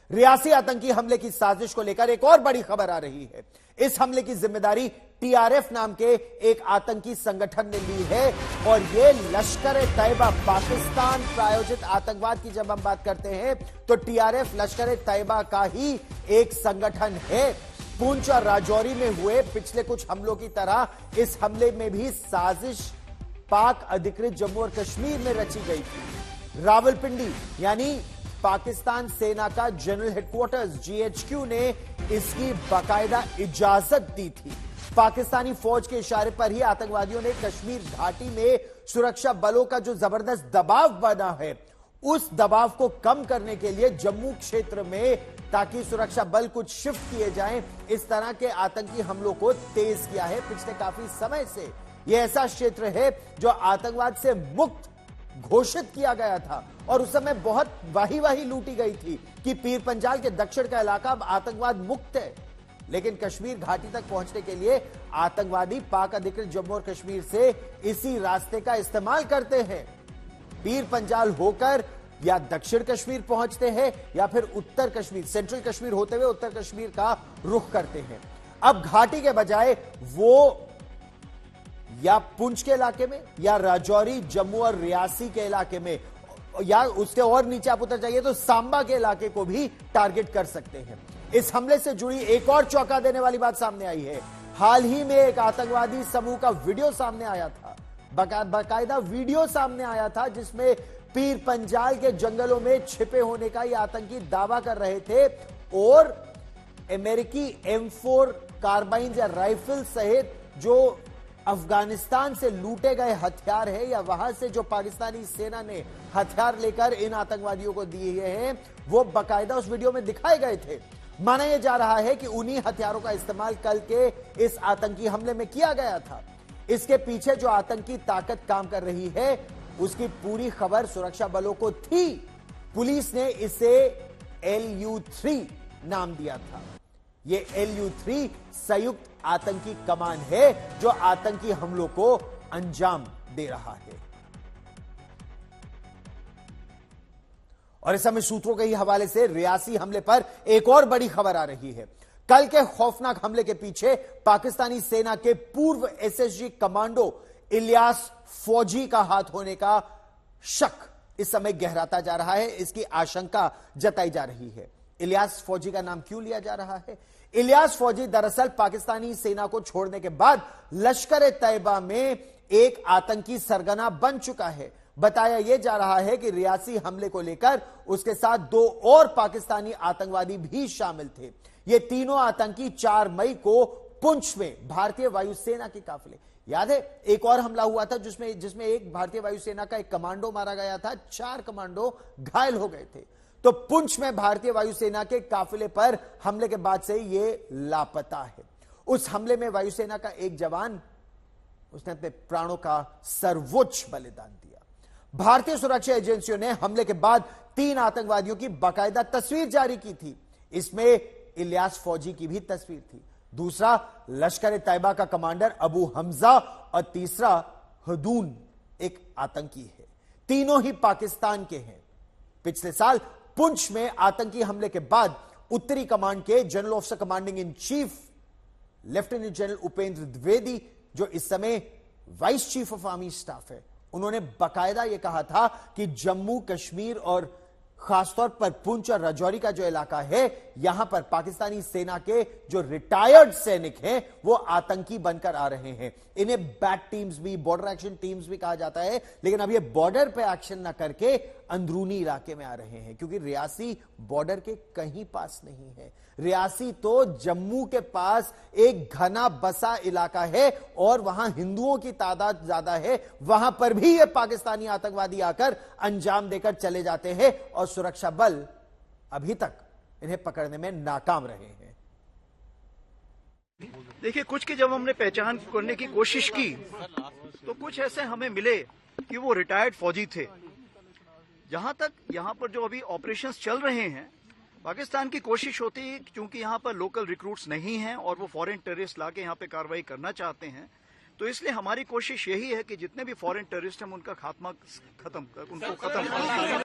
रियासी आतंकी हमले की साजिश को लेकर एक और बड़ी खबर आ रही है। इस हमले की जिम्मेदारी टीआरएफ नाम के एक आतंकी संगठन ने ली है और यह लश्कर-ए-तैयबा, पाकिस्तान प्रायोजित आतंकवाद की जब हम बात करते हैं तो टीआरएफ लश्कर-ए-तैयबा का ही एक संगठन है। पुंछ और राजौरी में हुए पिछले कुछ हमलों की तरह इस हमले में भी साजिश पाक अधिकृत जम्मू और कश्मीर में रची गई थी। रावलपिंडी यानी पाकिस्तान सेना का जनरल हेडक्वार्टर्स जीएचक्यू ने इसकी बाकायदा इजाजत दी थी। पाकिस्तानी फौज के इशारे पर ही आतंकवादियों ने कश्मीर घाटी में सुरक्षा बलों का जो जबरदस्त दबाव बना है, उस दबाव को कम करने के लिए जम्मू क्षेत्र में ताकि सुरक्षा बल कुछ शिफ्ट किए जाएं, इस तरह के आतंकी हमलों को तेज किया है। पिछले काफी समय से यह ऐसा क्षेत्र है जो आतंकवाद से मुक्त घोषित किया गया था और उस समय बहुत वाही लूटी गई थी कि पीर पंजाल के दक्षिण का इलाका अब आतंकवाद मुक्त है। लेकिन कश्मीर घाटी तक पहुंचने के लिए आतंकवादी पाक अधिकृत जम्मू और कश्मीर से इसी रास्ते का इस्तेमाल करते हैं। पीर पंजाल होकर या दक्षिण कश्मीर पहुंचते हैं या फिर उत्तर कश्मीर, सेंट्रल कश्मीर होते हुए उत्तर कश्मीर का रुख करते हैं। अब घाटी के बजाय वो या पुंछ के इलाके में या राजौरी, जम्मू और रियासी के इलाके में या उसके और नीचे आप उतर जाइए तो सांबा के इलाके को भी टारगेट कर सकते हैं। इस हमले से जुड़ी एक और चौंका देने वाली बात सामने आई है। हाल ही में एक आतंकवादी समूह का वीडियो सामने आया था, बाकायदा वीडियो सामने आया था जिसमें पीर पंजाल के जंगलों में छिपे होने का यह आतंकी दावा कर रहे थे और अमेरिकी M4 कार्बाइन या राइफल सहित जो अफगानिस्तान से लूटे गए हथियार है या वहां से जो पाकिस्तानी सेना ने हथियार लेकर इन आतंकवादियों को दिए हैं, वो बाकायदा उस वीडियो में दिखाए गए थे। माना यह जा रहा है कि उन्हीं हथियारों का इस्तेमाल कल के इस आतंकी हमले में किया गया था। इसके पीछे जो आतंकी ताकत काम कर रही है उसकी पूरी खबर सुरक्षा बलों को थी। पुलिस ने इसे LU3 नाम दिया था। ये LU3 संयुक्त आतंकी कमान है जो आतंकी हमलों को अंजाम दे रहा है। और इस समय सूत्रों के ही हवाले से रियासी हमले पर एक और बड़ी खबर आ रही है। कल के खौफनाक हमले के पीछे पाकिस्तानी सेना के पूर्व SSG कमांडो इलियास फौजी का हाथ होने का शक इस समय गहराता जा रहा है, इसकी आशंका जताई जा रही है। इलियास फौजी का नाम क्यों लिया जा रहा है? इलियास फौजी दरअसल पाकिस्तानी सेना को छोड़ने के बाद लश्कर-ए-तैयबा में एक आतंकी सरगना बन चुका है। बताया यह जा रहा है कि रियासी हमले को लेकर उसके साथ 2 और पाकिस्तानी आतंकवादी भी शामिल थे। ये तीनों आतंकी 4 मई को पुंछ में भारतीय वायुसेना के काफिले, याद है एक और हमला हुआ था जिसमें एक भारतीय वायुसेना का एक कमांडो मारा गया था, 4 कमांडो घायल हो गए थे। तो पुंछ में भारतीय वायुसेना के काफिले पर हमले के बाद से यह लापता है। उस हमले में वायुसेना का एक जवान, उसने अपने प्राणों का सर्वोच्च बलिदान दिया। भारतीय सुरक्षा एजेंसियों ने हमले के बाद 3 आतंकवादियों की बाकायदा तस्वीर जारी की थी। इसमें इलियास फौजी की भी तस्वीर थी। दूसरा लश्कर-ए-तैयबा का कमांडर अबू हमजा और तीसरा हदून एक आतंकी है। तीनों ही पाकिस्तान के हैं। पिछले साल पुंछ में आतंकी हमले के बाद उत्तरी कमांड के general officer commanding in chief lieutenant general Upendra Dwivedi, जो इस समय vice chief of army staff है, उन्होंने बाकायदा यह कहा था कि जम्मू कश्मीर और खासतौर पर पुंछ और राजौरी का जो इलाका है, यहां पर पाकिस्तानी सेना के जो रिटायर्ड सैनिक हैं वो आतंकी बनकर आ रहे हैं। इन्हें बैट टीम्स भी, बॉर्डर एक्शन टीम्स भी कहा जाता है, लेकिन अब ये बॉर्डर पे एक्शन ना करके अंदरूनी इलाके में आ रहे हैं क्योंकि रियासी बॉर्डर के कहीं पास नहीं है। रियासी तो जम्मू के पास एक घना बसा इलाका है और वहां हिंदुओं की तादाद ज्यादा है। वहां पर भी ये पाकिस्तानी आतंकवादी आकर अंजाम देकर चले जाते हैं और सुरक्षा बल अभी तक इन्हें पकड़ने में नाकाम रहे हैं। देखिए, कुछ की जब हमने पहचान करने की कोशिश की तो कुछ ऐसे हमें मिले कि वो रिटायर्ड फौजी थे। जहां तक यहां पर जो अभी ऑपरेशंस चल रहे हैं, पाकिस्तान की कोशिश होती है क्योंकि यहाँ पर लोकल रिक्रूट्स नहीं हैं और वो फॉरेन टेररिस्ट लाके यहाँ पे कार्रवाई करना चाहते हैं, तो इसलिए हमारी कोशिश यही है कि जितने भी फॉरेन टेररिस्ट हैं उनका खात्मा उनको खत्म